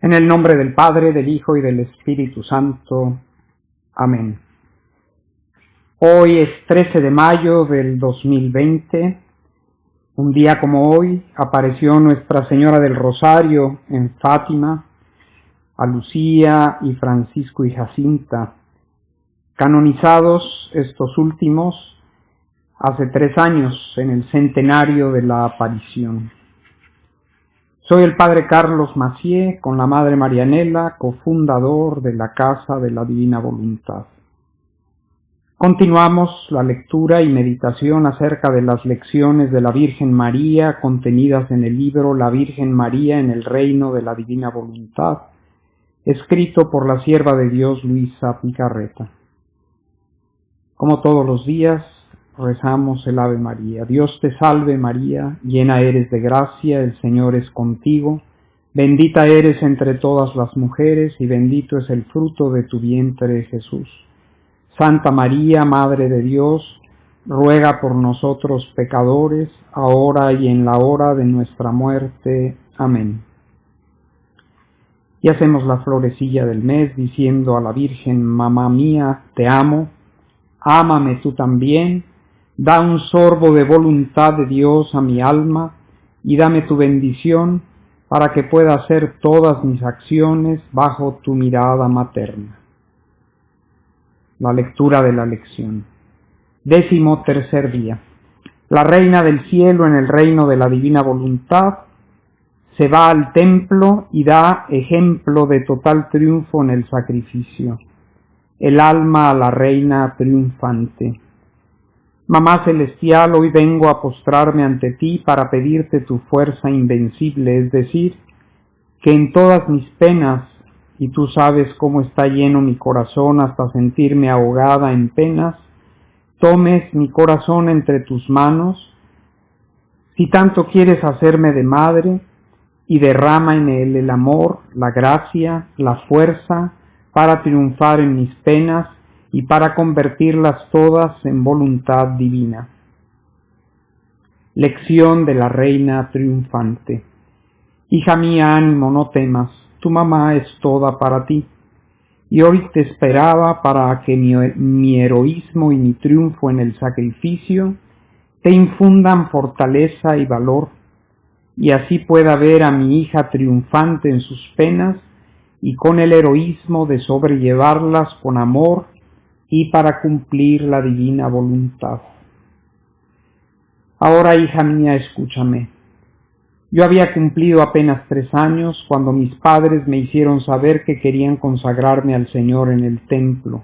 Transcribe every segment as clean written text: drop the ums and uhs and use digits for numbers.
En el nombre del Padre, del Hijo y del Espíritu Santo. Amén. Hoy es 13 de mayo del 2020. Un día como hoy apareció Nuestra Señora del Rosario en Fátima, a Lucía y Francisco y Jacinta, canonizados estos últimos hace 3 años en el centenario de la aparición. Soy el Padre Carlos Macié, con la Madre Marianela, cofundador de la Casa de la Divina Voluntad. Continuamos la lectura y meditación acerca de las lecciones de la Virgen María contenidas en el libro La Virgen María en el Reino de la Divina Voluntad, escrito por la sierva de Dios Luisa Picarreta. Como todos los días, rezamos el Ave María. Dios te salve María, llena eres de gracia, el Señor es contigo, bendita eres entre todas las mujeres y bendito es el fruto de tu vientre Jesús. Santa María, Madre de Dios, ruega por nosotros pecadores, ahora y en la hora de nuestra muerte. Amén. Y hacemos la florecilla del mes diciendo a la Virgen: Mamá mía, te amo, ámame tú también. Da un sorbo de voluntad de Dios a mi alma y dame tu bendición para que pueda hacer todas mis acciones bajo tu mirada materna. La lectura de la lección. 13º día. La Reina del Cielo en el reino de la Divina Voluntad se va al templo y da ejemplo de total triunfo en el sacrificio. El alma a la Reina triunfante. Mamá celestial, hoy vengo a postrarme ante ti para pedirte tu fuerza invencible, es decir, que en todas mis penas, y tú sabes cómo está lleno mi corazón hasta sentirme ahogada en penas, tomes mi corazón entre tus manos, si tanto quieres hacerme de madre, y derrama en él el amor, la gracia, la fuerza, para triunfar en mis penas, y para convertirlas todas en voluntad divina. Lección de la Reina triunfante. Hija mía, ánimo, no temas, tu mamá es toda para ti. Y hoy te esperaba para que mi heroísmo y mi triunfo en el sacrificio te infundan fortaleza y valor, y así pueda ver a mi hija triunfante en sus penas y con el heroísmo de sobrellevarlas con amor y para cumplir la divina voluntad. Ahora, hija mía, escúchame. Yo había cumplido apenas 3 años cuando mis padres me hicieron saber que querían consagrarme al Señor en el templo.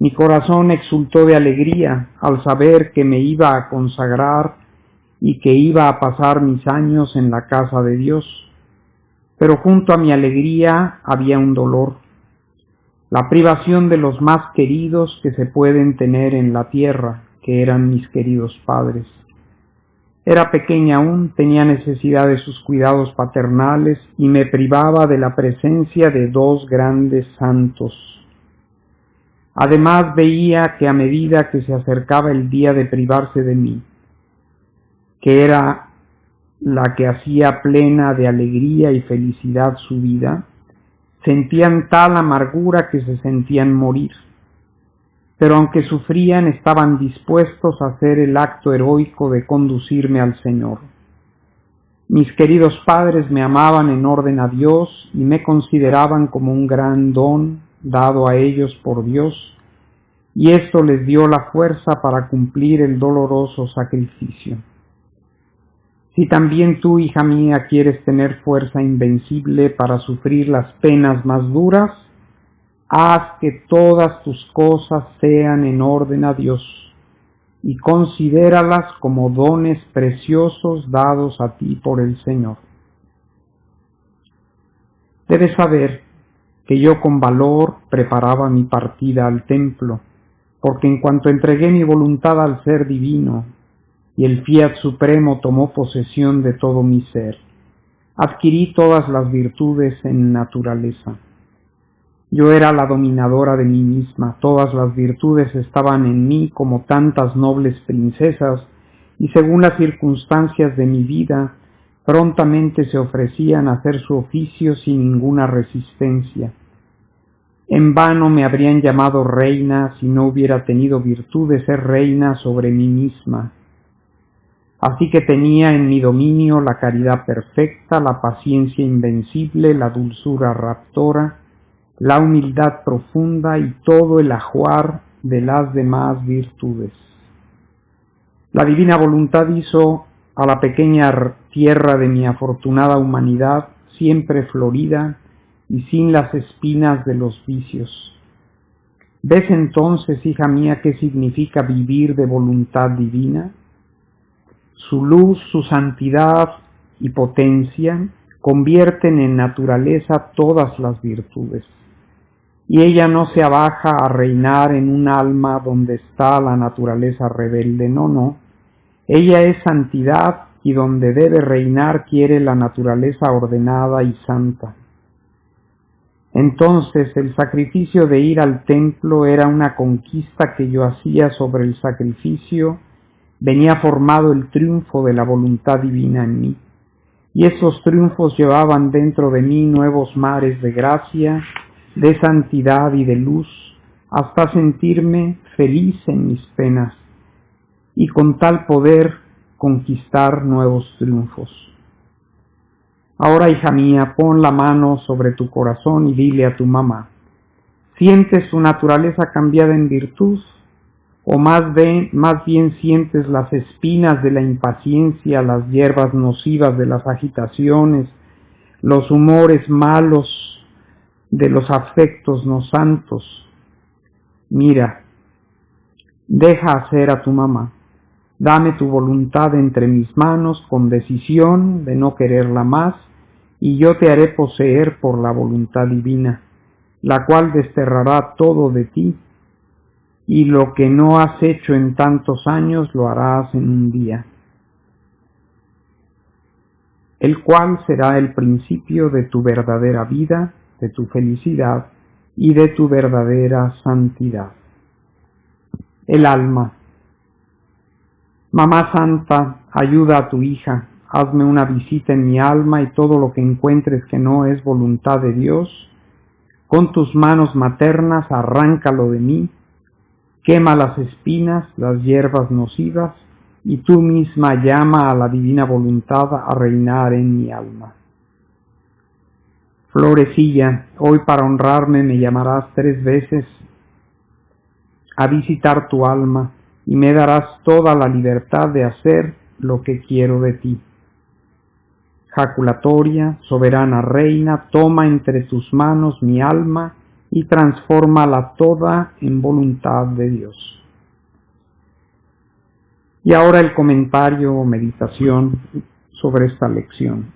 Mi corazón exultó de alegría al saber que me iba a consagrar y que iba a pasar mis años en la casa de Dios. Pero junto a mi alegría había un dolor. La privación de los más queridos que se pueden tener en la tierra, que eran mis queridos padres. Era pequeña aún, tenía necesidad de sus cuidados paternales y me privaba de la presencia de 2 grandes santos. Además veía que a medida que se acercaba el día de privarse de mí, que era la que hacía plena de alegría y felicidad su vida, sentían tal amargura que se sentían morir, pero aunque sufrían estaban dispuestos a hacer el acto heroico de conducirme al Señor. Mis queridos padres me amaban en orden a Dios y me consideraban como un gran don dado a ellos por Dios, y esto les dio la fuerza para cumplir el doloroso sacrificio. Si también tú, hija mía, quieres tener fuerza invencible para sufrir las penas más duras, haz que todas tus cosas sean en orden a Dios y considéralas como dones preciosos dados a ti por el Señor. Debes saber que yo con valor preparaba mi partida al templo, porque en cuanto entregué mi voluntad al Ser Divino, y el Fiat Supremo tomó posesión de todo mi ser, adquirí todas las virtudes en naturaleza. Yo era la dominadora de mí misma, todas las virtudes estaban en mí como tantas nobles princesas, y según las circunstancias de mi vida, prontamente se ofrecían a hacer su oficio sin ninguna resistencia. En vano me habrían llamado reina si no hubiera tenido virtud de ser reina sobre mí misma. Así que tenía en mi dominio la caridad perfecta, la paciencia invencible, la dulzura raptora, la humildad profunda y todo el ajuar de las demás virtudes. La divina voluntad hizo a la pequeña tierra de mi afortunada humanidad siempre florida y sin las espinas de los vicios. ¿Ves entonces, hija mía, qué significa vivir de voluntad divina? Su luz, su santidad y potencia convierten en naturaleza todas las virtudes, y ella no se abaja a reinar en un alma donde está la naturaleza rebelde, no. Ella es santidad y donde debe reinar quiere la naturaleza ordenada y santa. Entonces el sacrificio de ir al templo era una conquista que yo hacía sobre el sacrificio, venía formado el triunfo de la voluntad divina en mí, y esos triunfos llevaban dentro de mí nuevos mares de gracia, de santidad y de luz, hasta sentirme feliz en mis penas, y con tal poder conquistar nuevos triunfos. Ahora, hija mía, pon la mano sobre tu corazón y dile a tu mamá, ¿sientes tu naturaleza cambiada en virtud? ¿O más bien sientes las espinas de la impaciencia, las hierbas nocivas de las agitaciones, los humores malos de los afectos no santos? Mira, deja hacer a tu mamá. Dame tu voluntad entre mis manos con decisión de no quererla más, y yo te haré poseer por la voluntad divina, la cual desterrará todo de ti, y lo que no has hecho en tantos años lo harás en un día, el cual será el principio de tu verdadera vida, de tu felicidad y de tu verdadera santidad. El alma. Mamá Santa, ayuda a tu hija, hazme una visita en mi alma y todo lo que encuentres que no es voluntad de Dios, con tus manos maternas arráncalo de mí, quema las espinas, las hierbas nocivas, y tú misma llama a la divina voluntad a reinar en mi alma. Florecilla, hoy para honrarme me llamarás 3 veces a visitar tu alma, y me darás toda la libertad de hacer lo que quiero de ti. Jaculatoria, soberana reina, toma entre tus manos mi alma y transfórmala toda en voluntad de Dios. Y ahora el comentario o meditación sobre esta lección.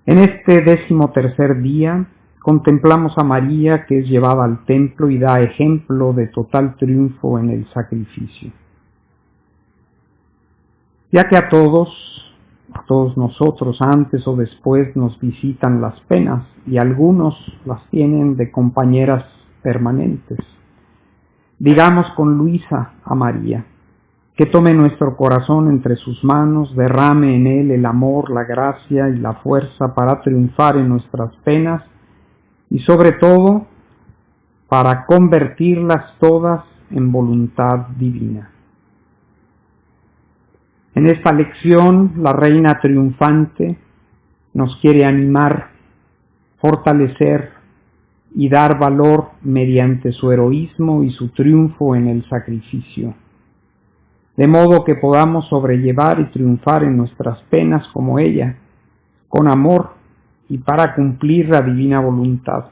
En este 13º día contemplamos a María, que es llevada al templo y da ejemplo de total triunfo en el sacrificio. Ya que a todos nosotros antes o después nos visitan las penas y algunos las tienen de compañeras permanentes. Digamos con Luisa a María, que tome nuestro corazón entre sus manos, derrame en él el amor, la gracia y la fuerza para triunfar en nuestras penas y sobre todo para convertirlas todas en voluntad divina. En esta lección, la reina triunfante nos quiere animar, fortalecer y dar valor mediante su heroísmo y su triunfo en el sacrificio, de modo que podamos sobrellevar y triunfar en nuestras penas como ella, con amor y para cumplir la divina voluntad.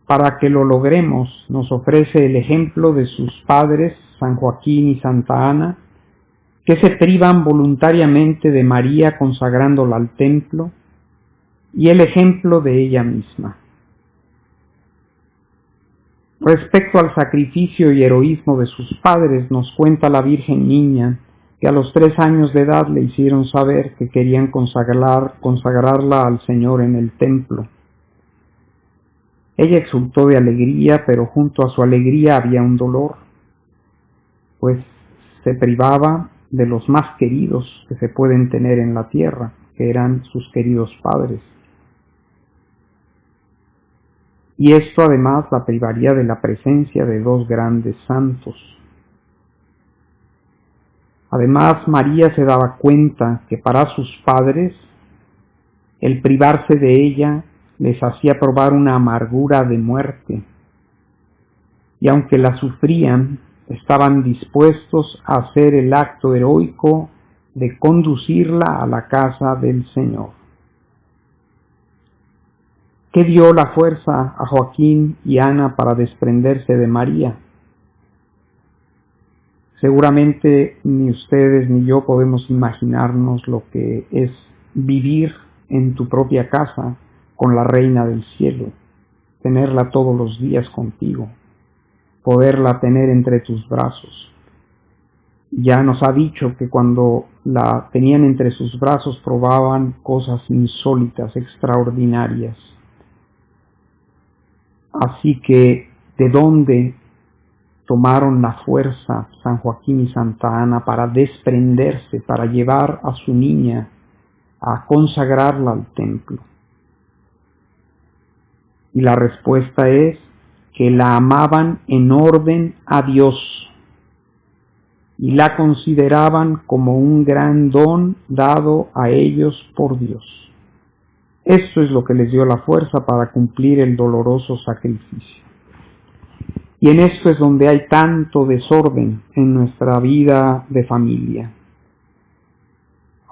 Para que lo logremos, nos ofrece el ejemplo de sus padres, San Joaquín y Santa Ana, que se privan voluntariamente de María consagrándola al templo, y el ejemplo de ella misma. Respecto al sacrificio y heroísmo de sus padres, nos cuenta la Virgen Niña, que a los 3 años de edad le hicieron saber que querían consagrarla al Señor en el templo. Ella exultó de alegría, pero junto a su alegría había un dolor, pues se privaba de los más queridos que se pueden tener en la tierra, que eran sus queridos padres. Y esto además la privaría de la presencia de dos grandes santos. Además, María se daba cuenta que para sus padres el privarse de ella les hacía probar una amargura de muerte, y aunque la sufrían, estaban dispuestos a hacer el acto heroico de conducirla a la casa del Señor. ¿Qué dio la fuerza a Joaquín y Ana para desprenderse de María? Seguramente ni ustedes ni yo podemos imaginarnos lo que es vivir en tu propia casa con la Reina del Cielo, tenerla todos los días contigo, poderla tener entre tus brazos. Ya nos ha dicho que cuando la tenían entre sus brazos probaban cosas insólitas, extraordinarias. Así que, ¿de dónde tomaron la fuerza San Joaquín y Santa Ana para desprenderse, para llevar a su niña a consagrarla al templo? Y la respuesta es que la amaban en orden a Dios y la consideraban como un gran don dado a ellos por Dios. Esto es lo que les dio la fuerza para cumplir el doloroso sacrificio. Y en esto es donde hay tanto desorden en nuestra vida de familia.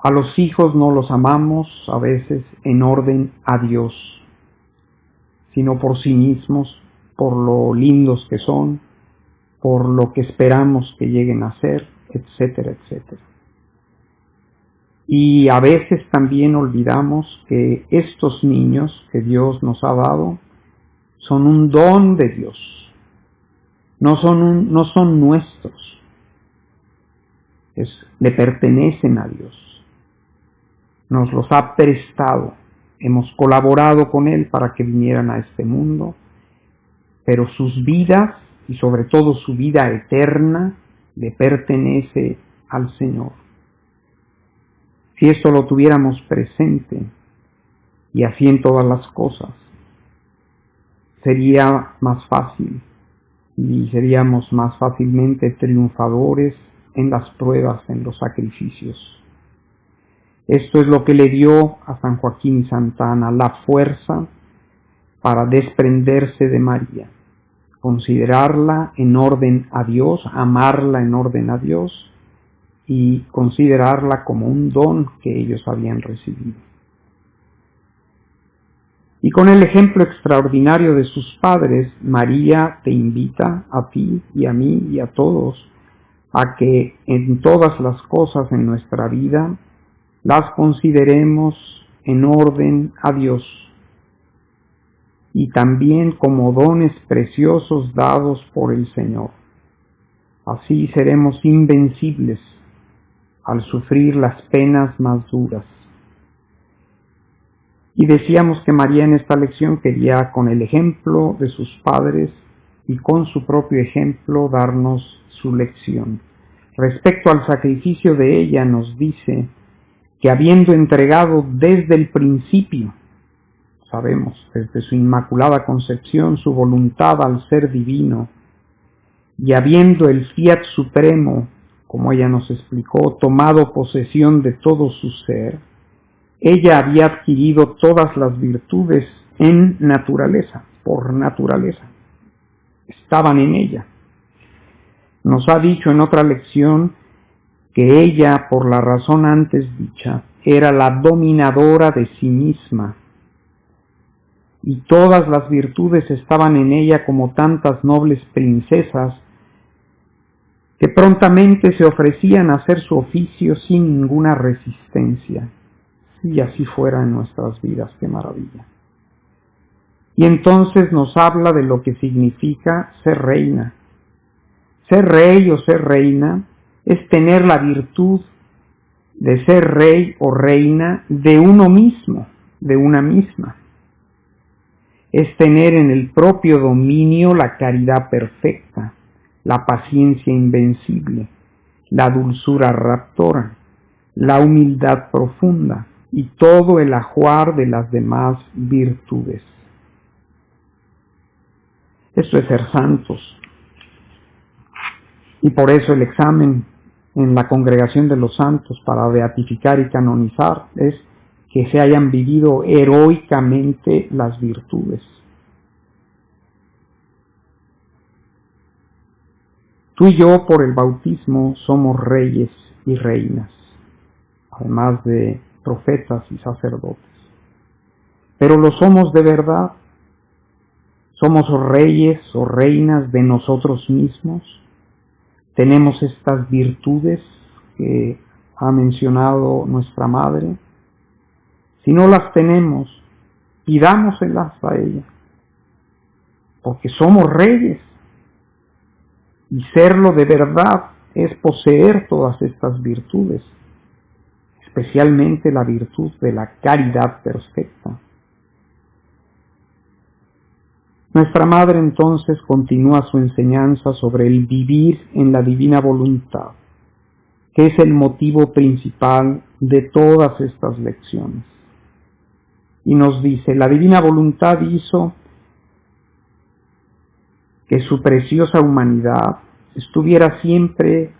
A los hijos no los amamos a veces en orden a Dios, sino por sí mismos, por lo lindos que son, por lo que esperamos que lleguen a ser, etcétera, etcétera. Y a veces también olvidamos que estos niños que Dios nos ha dado son un don de Dios, no son nuestros, le pertenecen a Dios, nos los ha prestado, hemos colaborado con Él para que vinieran a este mundo, pero sus vidas y sobre todo su vida eterna le pertenece al Señor. Si esto lo tuviéramos presente, y así en todas las cosas, sería más fácil y seríamos más fácilmente triunfadores en las pruebas, en los sacrificios. Esto es lo que le dio a San Joaquín y Santa Ana la fuerza para desprenderse de María, considerarla en orden a Dios, amarla en orden a Dios, y considerarla como un don que ellos habían recibido. Y con el ejemplo extraordinario de sus padres, María te invita a ti y a mí y a todos a que en todas las cosas en nuestra vida las consideremos en orden a Dios y también como dones preciosos dados por el Señor. Así seremos invencibles al sufrir las penas más duras. Y decíamos que María en esta lección quería, con el ejemplo de sus padres y con su propio ejemplo, darnos su lección. Respecto al sacrificio de ella, nos dice que habiendo entregado desde el principio, sabemos, desde su inmaculada concepción, su voluntad al ser divino, y habiendo el fiat supremo, como ella nos explicó, tomado posesión de todo su ser, ella había adquirido todas las virtudes en naturaleza, por naturaleza. Estaban en ella. Nos ha dicho en otra lección que ella, por la razón antes dicha, era la dominadora de sí misma, y todas las virtudes estaban en ella como tantas nobles princesas que prontamente se ofrecían a hacer su oficio sin ninguna resistencia. Si así fuera en nuestras vidas, qué maravilla. Y entonces nos habla de lo que significa ser reina. Ser rey o ser reina es tener la virtud de ser rey o reina de uno mismo, de una misma. Es tener en el propio dominio la caridad perfecta, la paciencia invencible, la dulzura raptora, la humildad profunda y todo el ajuar de las demás virtudes. Esto es ser santos. Y por eso el examen en la congregación de los santos para beatificar y canonizar es que se hayan vivido heroicamente las virtudes. Tú y yo por el bautismo somos reyes y reinas, además de profetas y sacerdotes. Pero lo somos de verdad. Somos reyes o reinas de nosotros mismos. Tenemos estas virtudes que ha mencionado nuestra madre. Si no las tenemos, pidámoselas a ella, porque somos reyes. Y serlo de verdad es poseer todas estas virtudes, especialmente la virtud de la caridad perfecta. Nuestra madre entonces continúa su enseñanza sobre el vivir en la divina voluntad, que es el motivo principal de todas estas lecciones. Y nos dice, la divina voluntad hizo que su preciosa humanidad estuviera siempre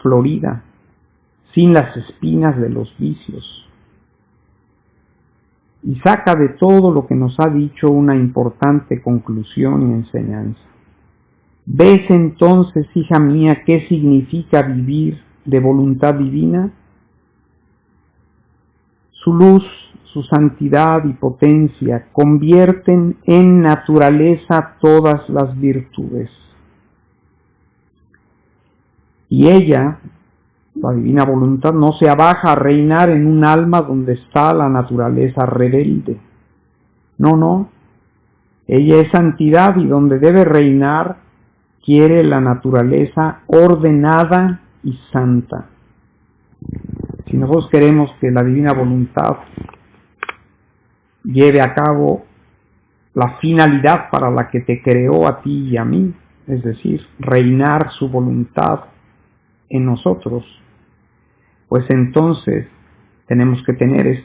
florida, sin las espinas de los vicios. Y saca de todo lo que nos ha dicho una importante conclusión y enseñanza. ¿Ves entonces, hija mía, qué significa vivir de voluntad divina? Su luz, su santidad y potencia convierten en naturaleza todas las virtudes. Y ella, la divina voluntad, no se abaja a reinar en un alma donde está la naturaleza rebelde. No. Ella es santidad y donde debe reinar quiere la naturaleza ordenada y santa. Si nosotros queremos que la divina voluntad lleve a cabo la finalidad para la que te creó a ti y a mí, es decir, reinar su voluntad en nosotros, pues entonces tenemos que tener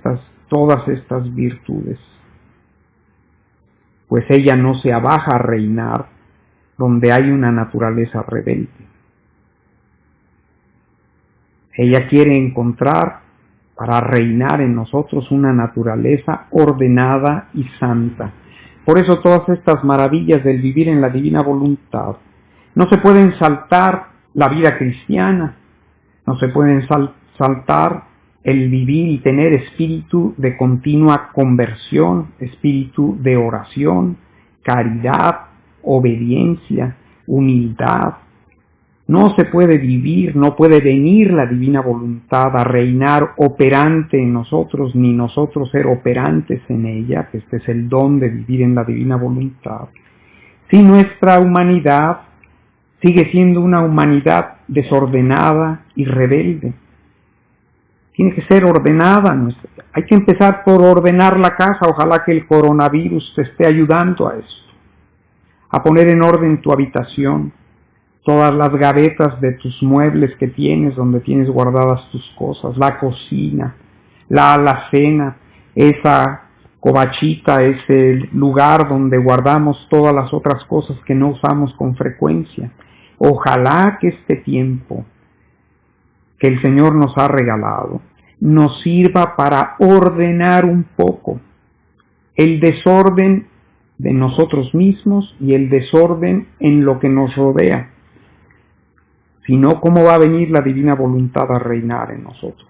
todas estas virtudes. Pues ella no se abaja a reinar donde hay una naturaleza rebelde. Ella quiere encontrar para reinar en nosotros una naturaleza ordenada y santa. Por eso todas estas maravillas del vivir en la divina voluntad no se pueden saltar la vida cristiana, no se pueden saltar el vivir y tener espíritu de continua conversión, espíritu de oración, caridad, obediencia, humildad. No se puede vivir, no puede venir la divina voluntad a reinar operante en nosotros, ni nosotros ser operantes en ella, que este es el don de vivir en la divina voluntad, si nuestra humanidad sigue siendo una humanidad desordenada y rebelde. Tiene que ser ordenada. Hay que empezar por ordenar la casa. Ojalá que el coronavirus te esté ayudando a esto. A poner en orden tu habitación, todas las gavetas de tus muebles que tienes, donde tienes guardadas tus cosas, la cocina, la alacena, esa covachita, ese lugar donde guardamos todas las otras cosas que no usamos con frecuencia. Ojalá que este tiempo que el Señor nos ha regalado nos sirva para ordenar un poco el desorden de nosotros mismos y el desorden en lo que nos rodea. Si no, ¿cómo va a venir la divina voluntad a reinar en nosotros?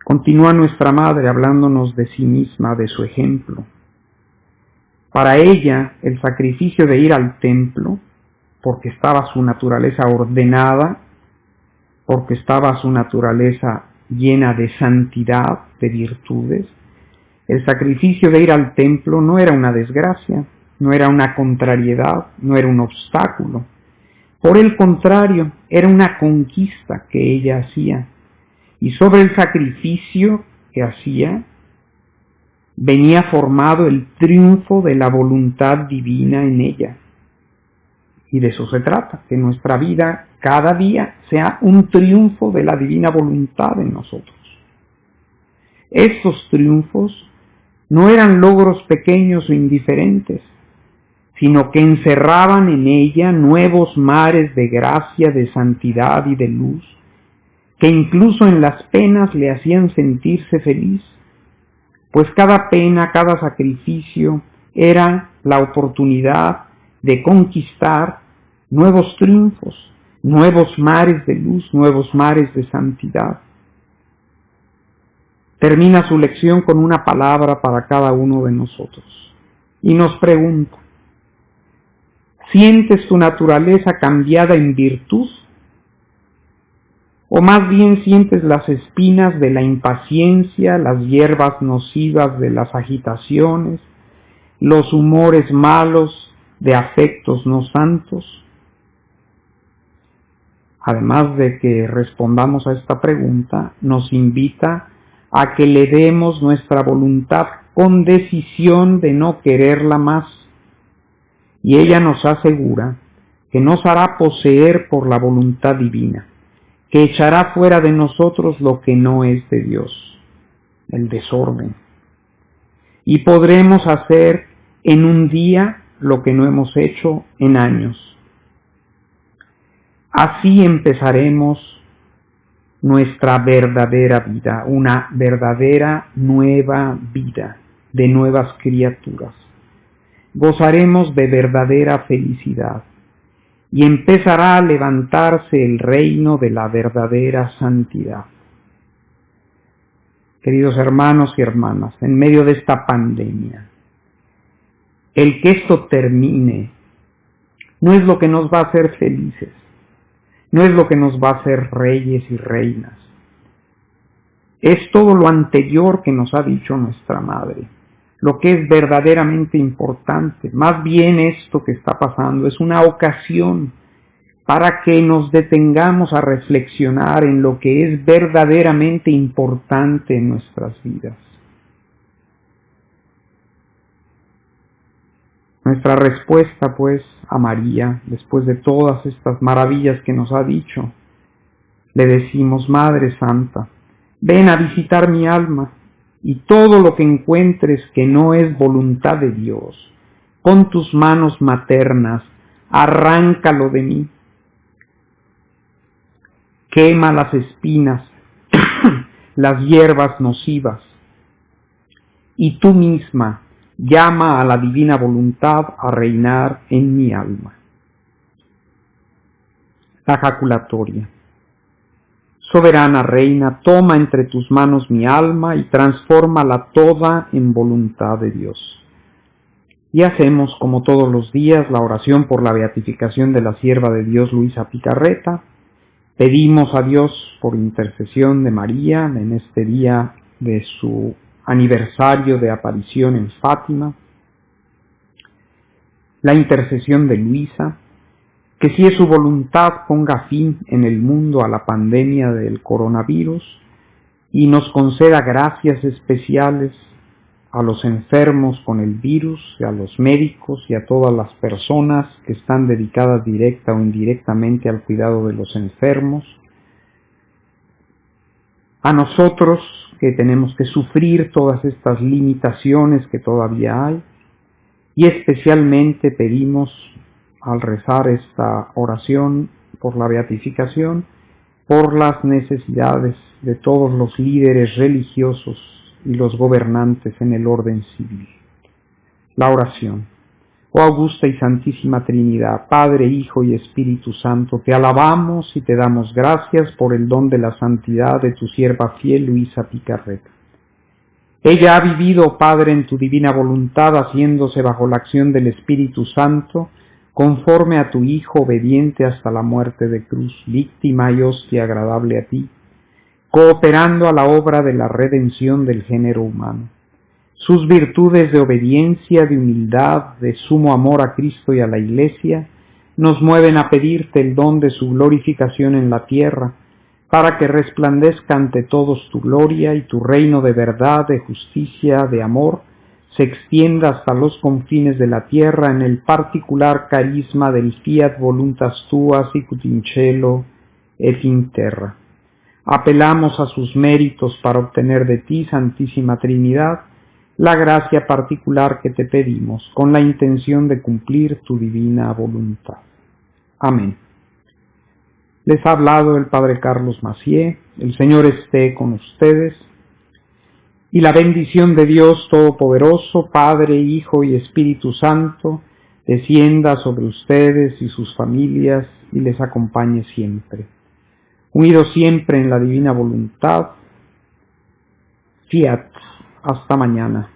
Continúa nuestra Madre hablándonos de sí misma, de su ejemplo. Para ella, el sacrificio de ir al templo, porque estaba su naturaleza ordenada, porque estaba su naturaleza llena de santidad, de virtudes, el sacrificio de ir al templo no era una desgracia, no era una contrariedad, no era un obstáculo. Por el contrario, era una conquista que ella hacía. Y sobre el sacrificio que hacía, venía formado el triunfo de la voluntad divina en ella. Y de eso se trata, que nuestra vida cada día sea un triunfo de la divina voluntad en nosotros. Estos triunfos no eran logros pequeños o indiferentes, sino que encerraban en ella nuevos mares de gracia, de santidad y de luz, que incluso en las penas le hacían sentirse feliz, pues cada pena, cada sacrificio era la oportunidad de conquistar nuevos triunfos, nuevos mares de luz, nuevos mares de santidad. Termina su lección con una palabra para cada uno de nosotros y nos pregunta: ¿sientes tu naturaleza cambiada en virtud? ¿O más bien sientes las espinas de la impaciencia, las hierbas nocivas de las agitaciones, los humores malos de afectos no santos? Además de que respondamos a esta pregunta, nos invita a que le demos nuestra voluntad con decisión de no quererla más. Y ella nos asegura que nos hará poseer por la voluntad divina, que echará fuera de nosotros lo que no es de Dios, el desorden. Y podremos hacer en un día lo que no hemos hecho en años. Así empezaremos nuestra verdadera vida, una verdadera nueva vida de nuevas criaturas. Gozaremos de verdadera felicidad y empezará a levantarse el reino de la verdadera santidad. Queridos hermanos y hermanas, en medio de esta pandemia, el que esto termine no es lo que nos va a hacer felices, no es lo que nos va a hacer reyes y reinas. Es todo lo anterior que nos ha dicho nuestra Madre, lo que es verdaderamente importante. Más bien esto que está pasando es una ocasión para que nos detengamos a reflexionar en lo que es verdaderamente importante en nuestras vidas. Nuestra respuesta, pues, a María, después de todas estas maravillas que nos ha dicho, le decimos: Madre Santa, ven a visitar mi alma, y todo lo que encuentres que no es voluntad de Dios, con tus manos maternas, arráncalo de mí. Quema las espinas, las hierbas nocivas, y tú misma llama a la divina voluntad a reinar en mi alma. La jaculatoria. Soberana Reina, toma entre tus manos mi alma y transfórmala toda en voluntad de Dios. Y hacemos, como todos los días, la oración por la beatificación de la sierva de Dios Luisa Picarreta. Pedimos a Dios, por intercesión de María, en este día de su aniversario de aparición en Fátima, la intercesión de Luisa, que si es su voluntad ponga fin en el mundo a la pandemia del coronavirus y nos conceda gracias especiales a los enfermos con el virus, y a los médicos y a todas las personas que están dedicadas directa o indirectamente al cuidado de los enfermos, a nosotros que tenemos que sufrir todas estas limitaciones que todavía hay, y especialmente pedimos al rezar esta oración por la beatificación, por las necesidades de todos los líderes religiosos y los gobernantes en el orden civil. La oración. Oh augusta y santísima Trinidad, Padre, Hijo y Espíritu Santo, te alabamos y te damos gracias por el don de la santidad de tu sierva fiel Luisa Picarreta. Ella ha vivido, Padre, en tu divina voluntad, haciéndose bajo la acción del Espíritu Santo, conforme a tu Hijo, obediente hasta la muerte de cruz, víctima y hostia agradable a ti, cooperando a la obra de la redención del género humano. Sus virtudes de obediencia, de humildad, de sumo amor a Cristo y a la Iglesia, nos mueven a pedirte el don de su glorificación en la tierra, para que resplandezca ante todos tu gloria y tu reino de verdad, de justicia, de amor, se extienda hasta los confines de la tierra en el particular carisma del fiat voluntas tua sicut in cielo et in terra. Apelamos a sus méritos para obtener de ti, Santísima Trinidad, la gracia particular que te pedimos, con la intención de cumplir tu divina voluntad. Amén. Les ha hablado el Padre Carlos Macié. El Señor esté con ustedes. Y la bendición de Dios Todopoderoso, Padre, Hijo y Espíritu Santo, descienda sobre ustedes y sus familias y les acompañe siempre. Unidos siempre en la divina voluntad. Fiat. Hasta mañana.